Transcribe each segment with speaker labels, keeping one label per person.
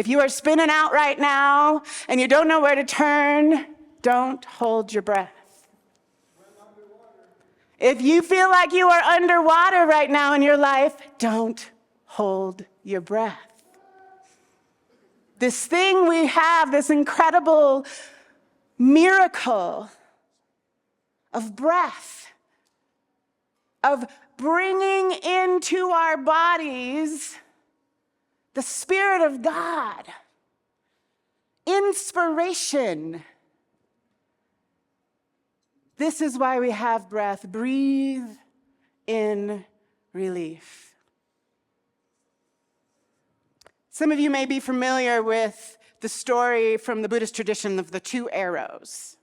Speaker 1: If you are spinning out right now and you don't know where to turn, don't hold your breath. If you feel like you are underwater right now in your life, don't hold your breath. This thing we have, this incredible miracle of breath, of bringing into our bodies the Spirit of God, inspiration. This is why we have breath. Breathe in relief. Some of you may be familiar with the story from the Buddhist tradition of the 2 arrows.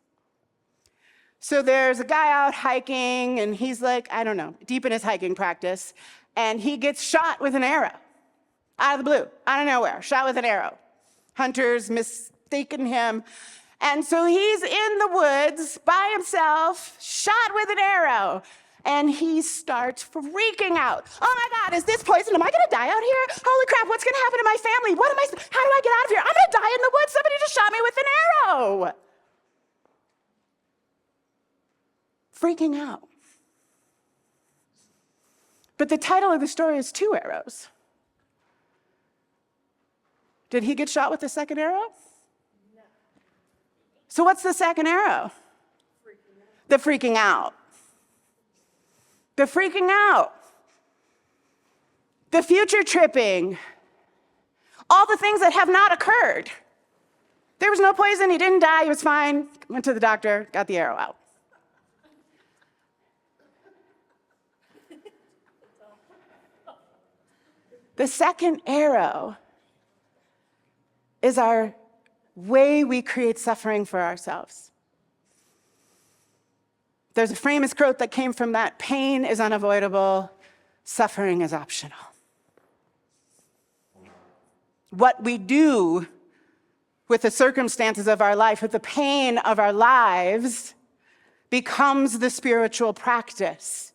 Speaker 1: So there's a guy out hiking, and he's like, I don't know, deep in his hiking practice, and he gets shot with an arrow. Out of the blue, out of nowhere, shot with an arrow. Hunters mistaken him. And so he's in the woods by himself, shot with an arrow. And he starts freaking out. Oh my God, is this poison? Am I gonna die out here? Holy crap, what's gonna happen to my family? How do I get out of here? I'm gonna die in the woods. Somebody just shot me with an arrow. Freaking out. But the title of the story is 2 arrows. Did he get shot with the second arrow? No. So what's the second arrow? The freaking out. The freaking out. The future tripping. All the things that have not occurred. There was no poison, he didn't die, he was fine. Went to the doctor, got the arrow out. The second arrow is our way we create suffering for ourselves. There's a famous quote that came from that: pain is unavoidable, suffering is optional. What we do with the circumstances of our life, with the pain of our lives, becomes the spiritual practice.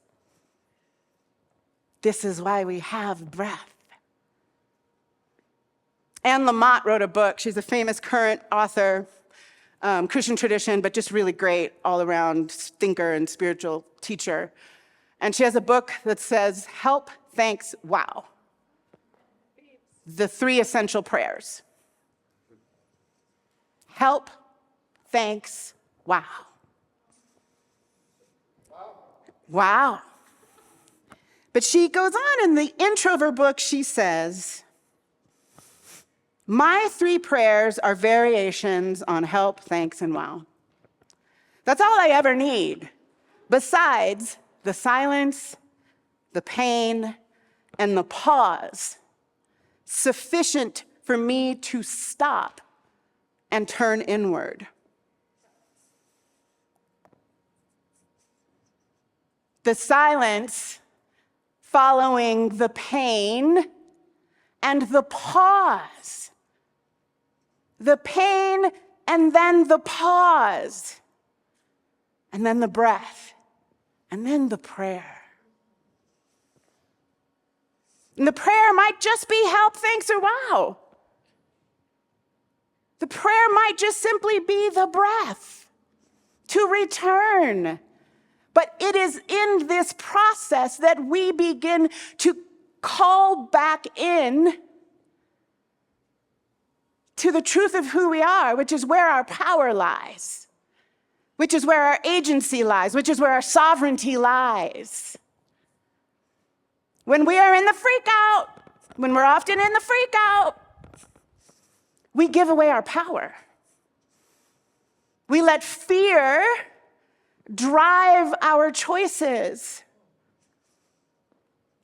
Speaker 1: This is why we have breath. Anne Lamott wrote a book. She's a famous current author, Christian tradition, but just really great all-around thinker and spiritual teacher. And she has a book that says, Help, Thanks, Wow. The 3 essential prayers. Help, thanks, wow. Wow. But she goes on in the intro of her book, she says, my 3 prayers are variations on help, thanks, and wow. That's all I ever need, besides the silence, the pain, and the pause, sufficient for me to stop and turn inward. The silence following the pain and the pause. The pain and then the pause. And then the breath. And then the prayer. And the prayer might just be help, thanks, or wow. The prayer might just simply be the breath to return. But it is in this process that we begin to call back in to the truth of who we are, which is where our power lies, which is where our agency lies, which is where our sovereignty lies. When we are in the freak out, when we're often in the freak out, we give away our power. We let fear drive our choices.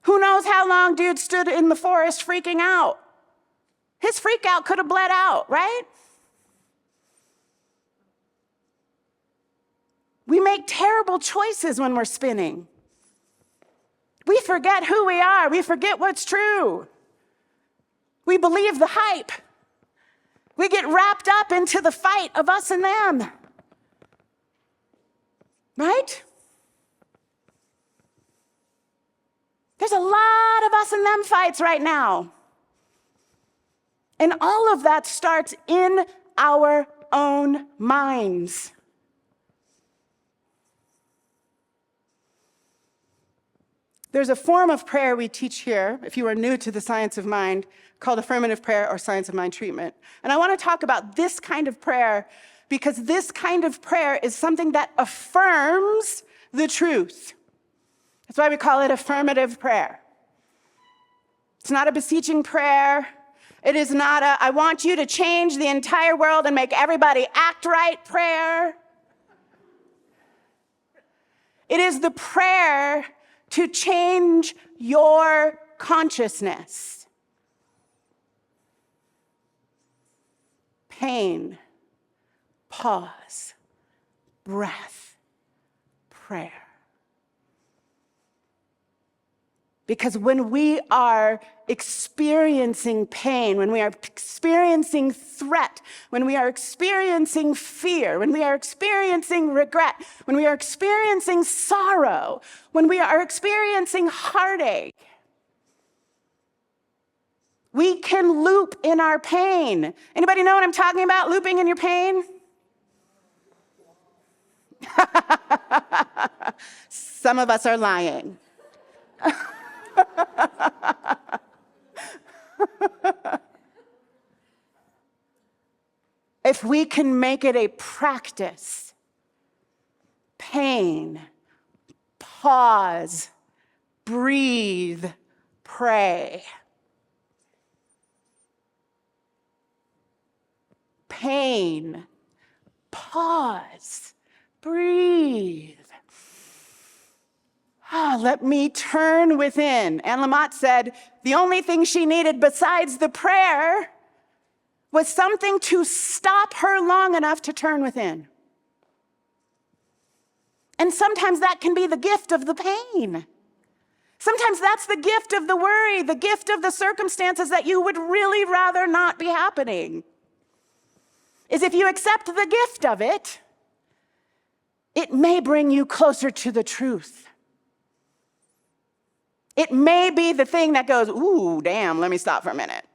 Speaker 1: Who knows how long dude stood in the forest freaking out? His freak out could have bled out, right? We make terrible choices when we're spinning. We forget who we are. We forget what's true. We believe the hype. We get wrapped up into the fight of us and them. Right? There's a lot of us and them fights right now. And all of that starts in our own minds. There's a form of prayer we teach here, if you are new to the science of mind, called affirmative prayer or science of mind treatment. And I want to talk about this kind of prayer because this kind of prayer is something that affirms the truth. That's why we call it affirmative prayer. It's not a beseeching prayer. It is not a, I want you to change the entire world and make everybody act right prayer. It is the prayer to change your consciousness. Pain, pause, breath, prayer. Because when we are experiencing pain, when we are experiencing threat, when we are experiencing fear, when we are experiencing regret, when we are experiencing sorrow, when we are experiencing heartache, we can loop in our pain. Anybody know what I'm talking about, looping in your pain? Some of us are lying. If we can make it a practice, pain, pause, breathe, pray. Pain, pause, breathe. Let me turn within. Anne Lamott said the only thing she needed besides the prayer was something to stop her long enough to turn within. And sometimes that can be the gift of the pain. Sometimes that's the gift of the worry, the gift of the circumstances that you would really rather not be happening. Is if you accept the gift of it, it may bring you closer to the truth. It may be the thing that goes, ooh, damn, let me stop for a minute.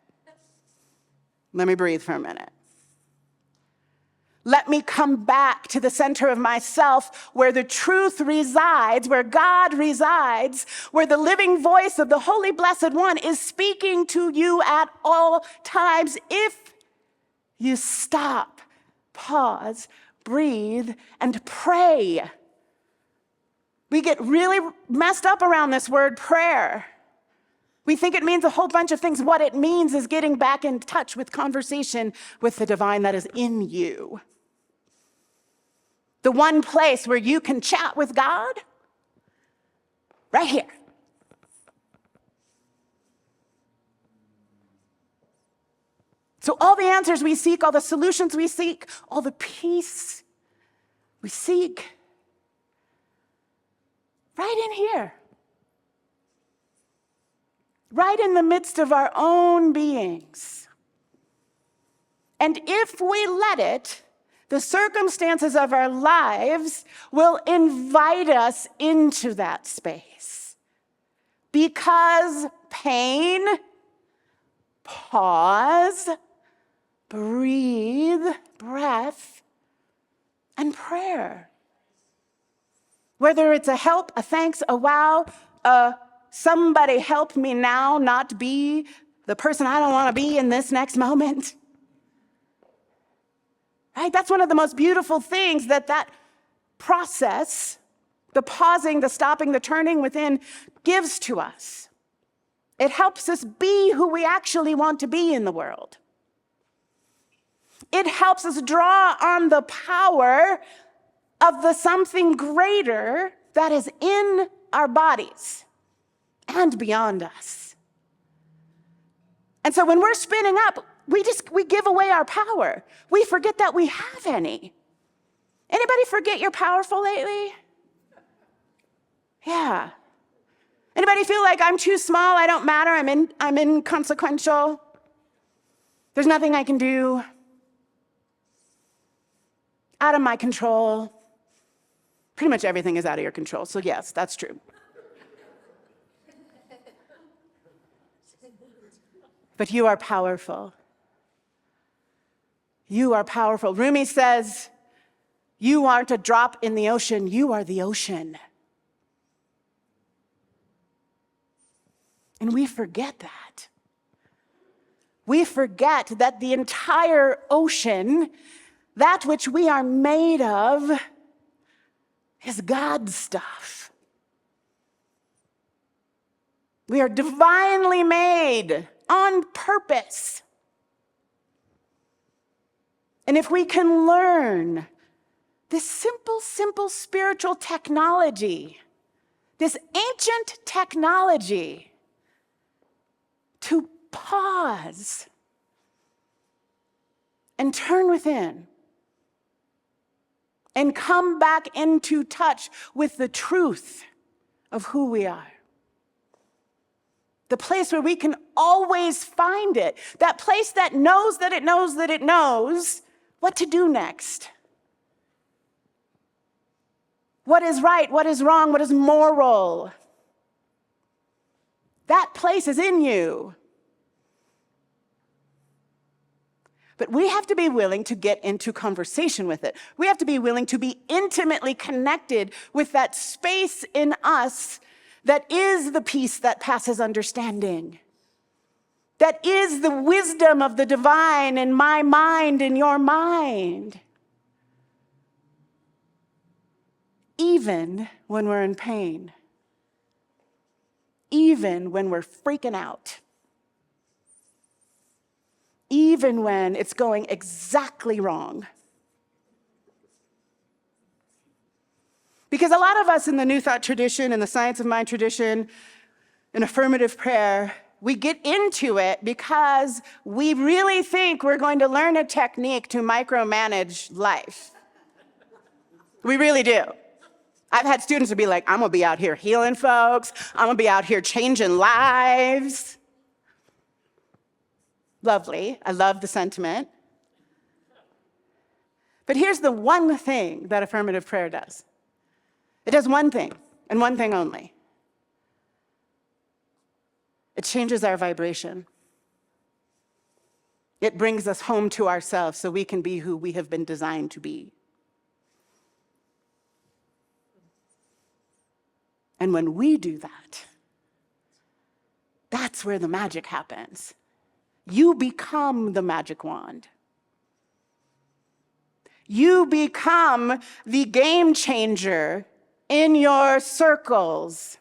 Speaker 1: Let me breathe for a minute. Let me come back to the center of myself where the truth resides, where God resides, where the living voice of the Holy Blessed One is speaking to you at all times if you stop, pause, breathe, and pray. We get really messed up around this word prayer. We think it means a whole bunch of things. What it means is getting back in touch with conversation with the divine that is in you. The one place where you can chat with God, right here. So all the answers we seek, all the solutions we seek, all the peace we seek, right in here. Right in the midst of our own beings. And if we let it, the circumstances of our lives will invite us into that space. Because pain, pause, breathe, breath, and prayer. Whether it's a help, a thanks, a wow, a somebody help me now not be the person I don't want to be in this next moment. Right? That's one of the most beautiful things that process, the pausing, the stopping, the turning within gives to us. It helps us be who we actually want to be in the world. It helps us draw on the power of the something greater that is in our bodies and beyond us. And so when we're spinning up, we give away our power. We forget that we have any. Anybody forget you're powerful lately? Yeah. Anybody feel like I'm too small, I don't matter, I'm inconsequential? There's nothing I can do. Out of my control. Pretty much everything is out of your control, so yes, that's true. But you are powerful. You are powerful. Rumi says, you aren't a drop in the ocean, you are the ocean. And we forget that. We forget that the entire ocean, that which we are made of, is God's stuff. We are divinely made on purpose. And if we can learn this simple spiritual technology, this ancient technology, to pause and turn within and come back into touch with the truth of who we are. The place where we can always find it. That place that knows that it knows that it knows what to do next. What is right, what is wrong, what is moral. That place is in you. But we have to be willing to get into conversation with it. We have to be willing to be intimately connected with that space in us that is the peace that passes understanding. That is the wisdom of the divine in my mind, in your mind. Even when we're in pain. Even when we're freaking out. Even when it's going exactly wrong. Because a lot of us in the New Thought tradition, in the Science of Mind tradition, in affirmative prayer, we get into it because we really think we're going to learn a technique to micromanage life. We really do. I've had students who be like, I'm gonna be out here healing folks. I'm gonna be out here changing lives. Lovely, I love the sentiment. But here's the one thing that affirmative prayer does. It does one thing, and one thing only. It changes our vibration. It brings us home to ourselves so we can be who we have been designed to be. And when we do that, that's where the magic happens. You become the magic wand. You become the game changer in your circles.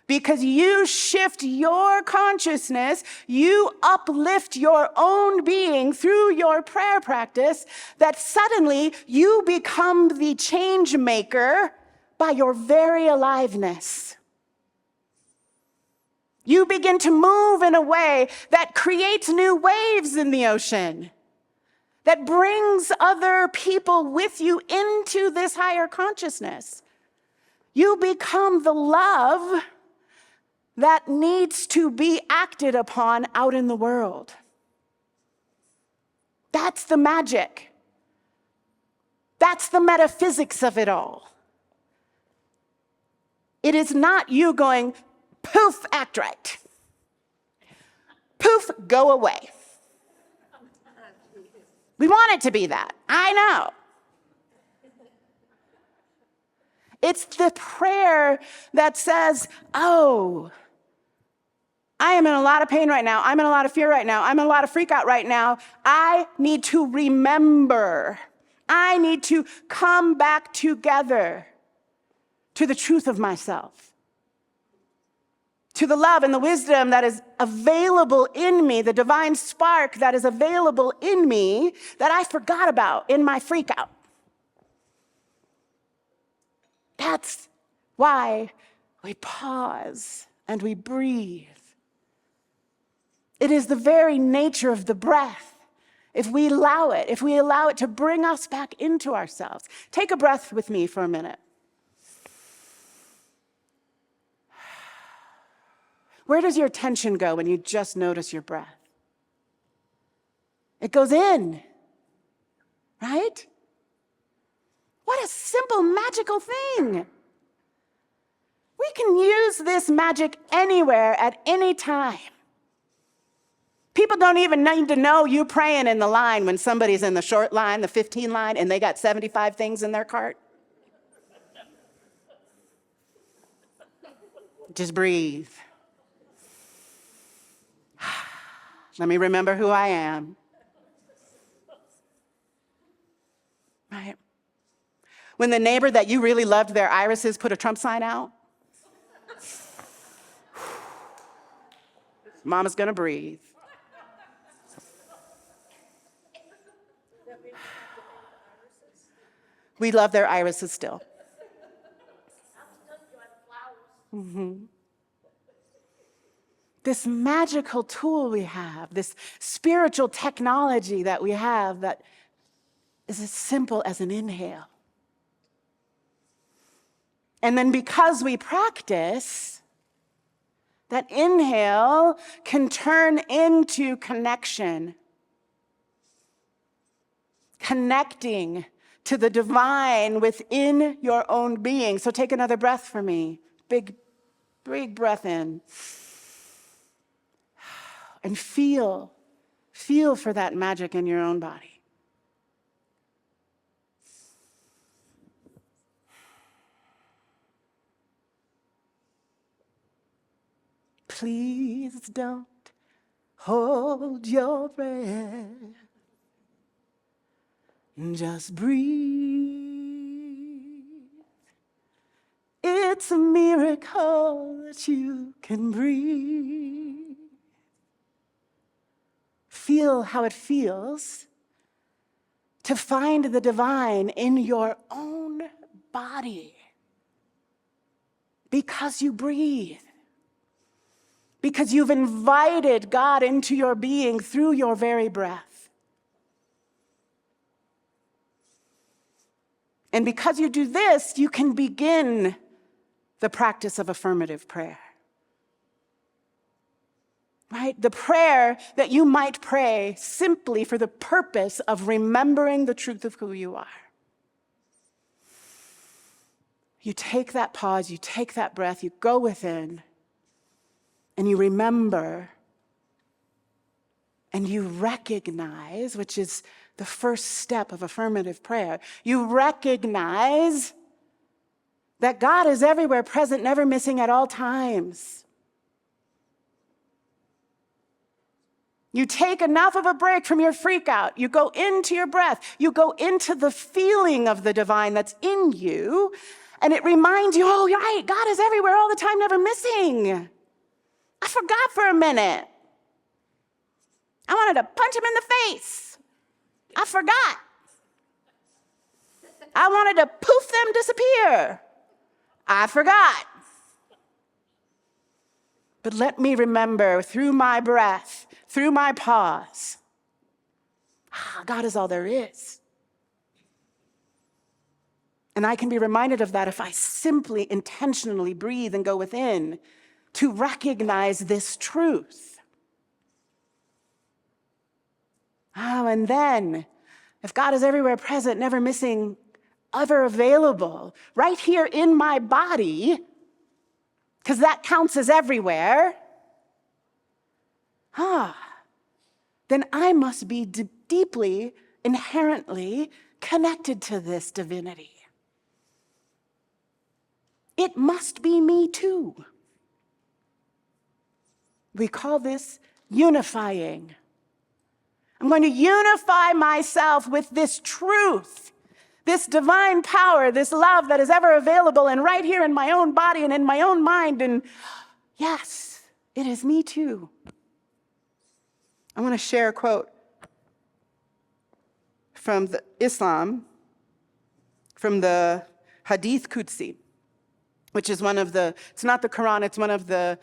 Speaker 1: Because you shift your consciousness, you uplift your own being through your prayer practice, that suddenly you become the change maker by your very aliveness. You begin to move in a way that creates new waves in the ocean, that brings other people with you into this higher consciousness. You become the love that needs to be acted upon out in the world. That's the magic. That's the metaphysics of it all. It is not you going, poof, act right. Poof, go away. We want it to be that. I know. It's the prayer that says, oh, I am in a lot of pain right now. I'm in a lot of fear right now. I'm in a lot of freak out right now. I need to remember. I need to come back together to the truth of myself, to the love and the wisdom that is available in me, the divine spark that is available in me that I forgot about in my freak out. That's why we pause and we breathe. It is the very nature of the breath. If we allow it to bring us back into ourselves. Take a breath with me for a minute. Where does your attention go when you just notice your breath? It goes in, right? What a simple, magical thing. We can use this magic anywhere at any time. People don't even need to know you praying in the line when somebody's in the short line, the 15 line, and they got 75 things in their cart. Just breathe. Let me remember who I am. Right? When the neighbor that you really loved their irises put a Trump sign out, Mama's gonna breathe. We love their irises still. Mm-hmm. This magical tool we have, this spiritual technology that we have that is as simple as an inhale. And then because we practice, that inhale can turn into connection. Connecting to the divine within your own being. So take another breath for me. Big breath in. And feel for that magic in your own body. Please don't hold your breath. Just breathe. It's a miracle that you can breathe. Feel how it feels to find the divine in your own body because you breathe. Because you've invited God into your being through your very breath. And because you do this, you can begin the practice of affirmative prayer. Right? The prayer that you might pray simply for the purpose of remembering the truth of who you are. You take that pause, you take that breath, you go within, and you remember, and you recognize, which is the first step of affirmative prayer. You recognize that God is everywhere, present, never missing at all times. You take enough of a break from your freak out. You go into your breath. You go into the feeling of the divine that's in you, and it reminds you, oh, right, God is everywhere all the time, never missing. I forgot for a minute. I wanted to punch him in the face. I forgot. I wanted to poof them disappear. I forgot. But let me remember through my breath, through my pause, God is all there is. And I can be reminded of that if I simply intentionally breathe and go within to recognize this truth. And then, if God is everywhere present, never missing, ever available, right here in my body, because that counts as everywhere, then I must be deeply, inherently connected to this divinity. It must be me too. We call this unifying. I'm going to unify myself with this truth, this divine power, this love that is ever available and right here in my own body and in my own mind. And yes, it is me too. I want to share a quote from Islam, from the Hadith Qudsi, which is one of the, it's not the Quran, it's one of the,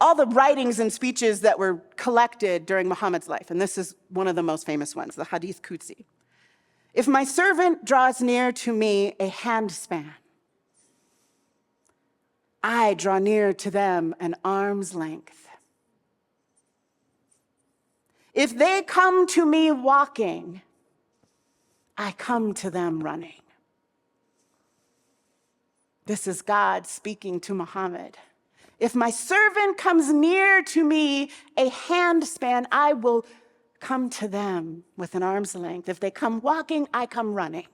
Speaker 1: all the writings and speeches that were collected during Muhammad's life. And this is one of the most famous ones, the Hadith Qudsi. If my servant draws near to me a handspan, I draw near to them an arm's length. If they come to me walking, I come to them running. This is God speaking to Muhammad. If my servant comes near to me a handspan, I will come to them with an arm's length. If they come walking, I come running.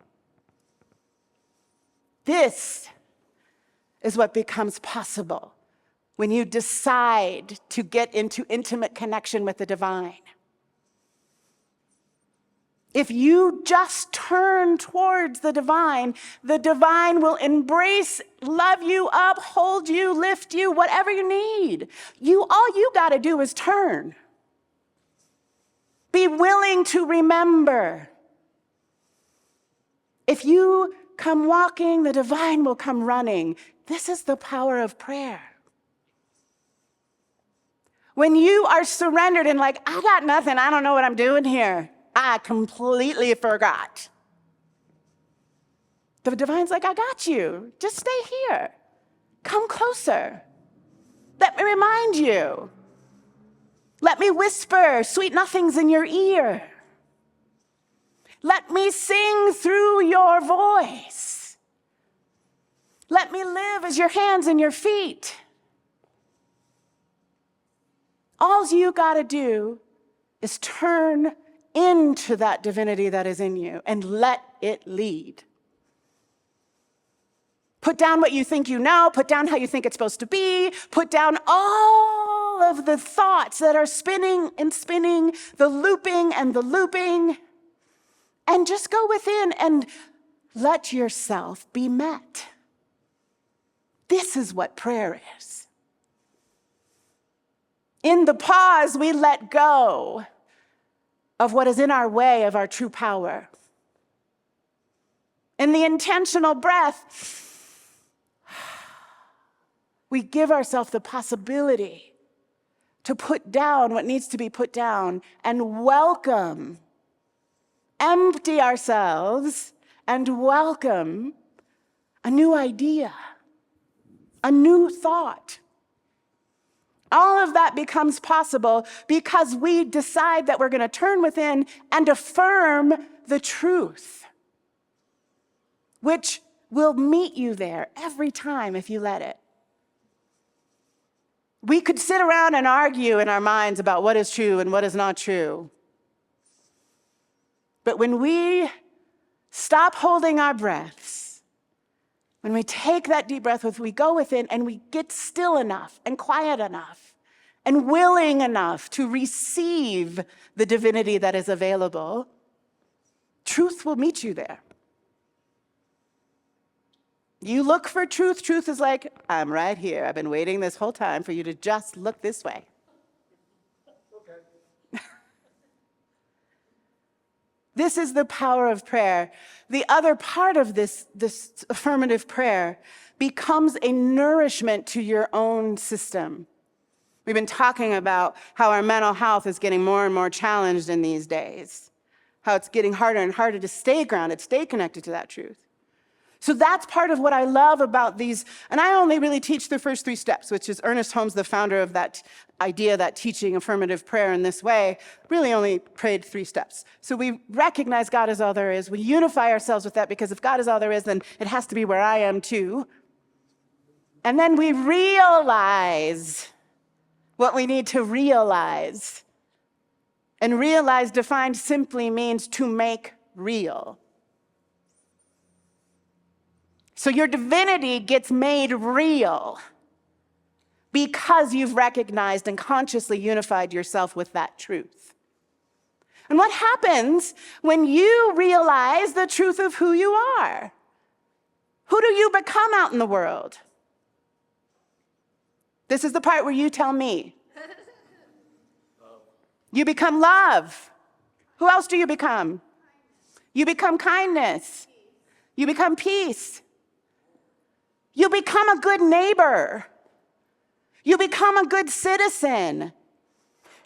Speaker 1: This is what becomes possible when you decide to get into intimate connection with the divine. If you just turn towards the divine will embrace, love you up, hold you, lift you, whatever you need. All you got to do is turn. Be willing to remember. If you come walking, the divine will come running. This is the power of prayer. When you are surrendered and like, I got nothing, I don't know what I'm doing here. I completely forgot. The divine's like, I got you. Just stay here. Come closer. Let me remind you. Let me whisper sweet nothings in your ear. Let me sing through your voice. Let me live as your hands and your feet. All you got to do is turn into that divinity that is in you and let it lead. Put down what you think you know, put down how you think it's supposed to be, put down all of the thoughts that are spinning and spinning, the looping and the looping, and just go within and let yourself be met. This is what prayer is. In the pause, we let go of what is in our way of our true power. In the intentional breath, we give ourselves the possibility to put down what needs to be put down and welcome, empty ourselves and welcome a new idea, a new thought. All of that becomes possible because we decide that we're going to turn within and affirm the truth, which will meet you there every time if you let it. We could sit around and argue in our minds about what is true and what is not true. But when we stop holding our breaths, when we take that deep breath, we go within and we get still enough and quiet enough and willing enough to receive the divinity that is available, truth will meet you there. You look for truth, truth is like, I'm right here. I've been waiting this whole time for you to just look this way. Okay. This is the power of prayer. The other part of this affirmative prayer becomes a nourishment to your own system. We've been talking about how our mental health is getting more and more challenged in these days, how it's getting harder and harder to stay grounded, stay connected to that truth. So that's part of what I love about these, and I only really teach the first 3 steps, which is Ernest Holmes, the founder of that idea, that teaching affirmative prayer in this way, really only prayed 3 steps. So we recognize God is all there is. We unify ourselves with that because if God is all there is, then it has to be where I am too. And then we realize what we need to realize. And realize defined simply means to make real. So your divinity gets made real because you've recognized and consciously unified yourself with that truth. And what happens when you realize the truth of who you are? Who do you become out in the world? This is the part where you tell me. You become love. Who else do you become? You become kindness. You become peace. You become a good neighbor. You become a good citizen.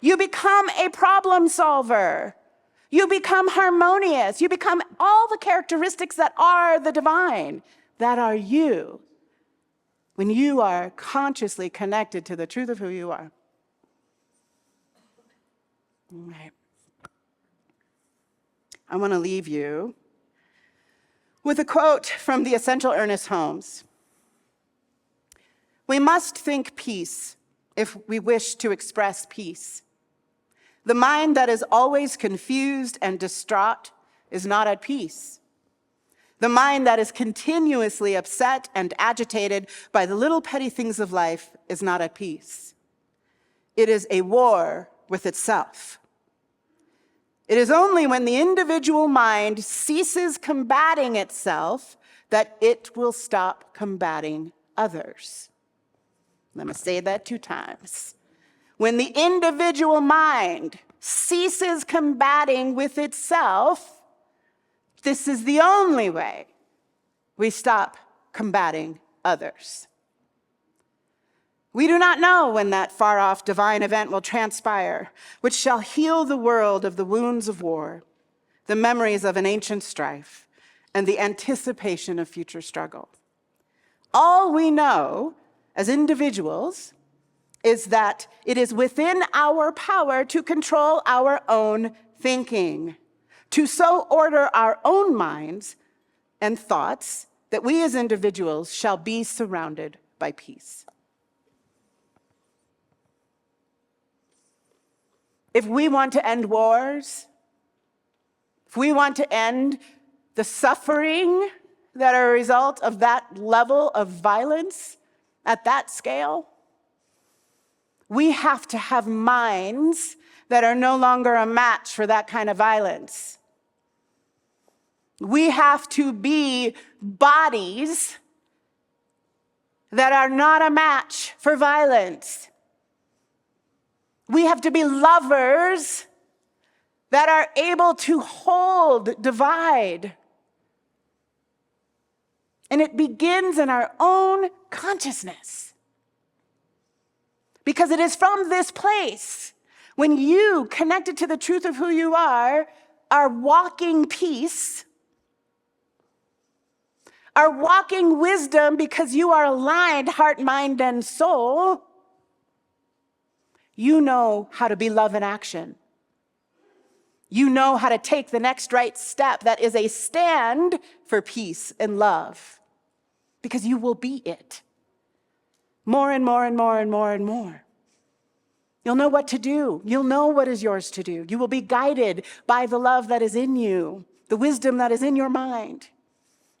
Speaker 1: You become a problem solver. You become harmonious. You become all the characteristics that are the divine, that are you, when you are consciously connected to the truth of who you are. All right. I want to leave you with a quote from the essential Ernest Holmes. We must think peace if we wish to express peace. The mind that is always confused and distraught is not at peace. The mind that is continuously upset and agitated by the little petty things of life is not at peace. It is a war with itself. It is only when the individual mind ceases combating itself that it will stop combating others. Let me say that 2 times. When the individual mind ceases combating with itself, this is the only way we stop combating others. We do not know when that far-off divine event will transpire, which shall heal the world of the wounds of war, the memories of an ancient strife, and the anticipation of future struggle. All we know as individuals is that it is within our power to control our own thinking, to so order our own minds and thoughts that we as individuals shall be surrounded by peace. If we want to end wars, if we want to end the suffering that are a result of that level of violence at that scale, we have to have minds that are no longer a match for that kind of violence. We have to be bodies that are not a match for violence. We have to be lovers that are able to hold divide. And it begins in our own consciousness. Because it is from this place, when you, connected to the truth of who you are walking peace, are walking wisdom because you are aligned, heart, mind, and soul, you know how to be love in action. You know how to take the next right step that is a stand for peace and love, because you will be it. More and more and more and more and more. You'll know what to do. You'll know what is yours to do. You will be guided by the love that is in you, the wisdom that is in your mind.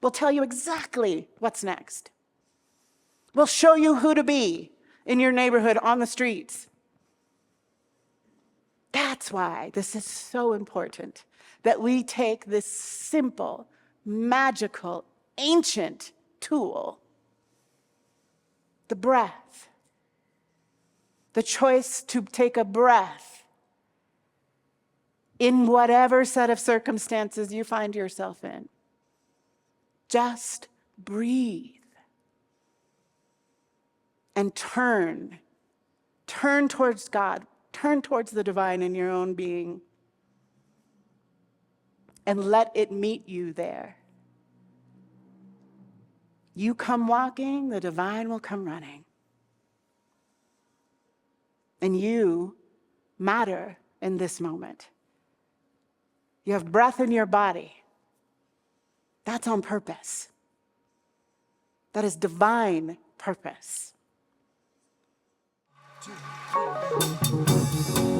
Speaker 1: We'll tell you exactly what's next. We'll show you who to be in your neighborhood, on the streets. That's why this is so important, that we take this simple, magical, ancient tool, the breath, the choice to take a breath in whatever set of circumstances you find yourself in. Just breathe and turn towards God. Turn towards the divine in your own being and let it meet you there. You come walking, the divine will come running. And you matter in this moment. You have breath in your body. That's on purpose. That is divine purpose. 2, 3.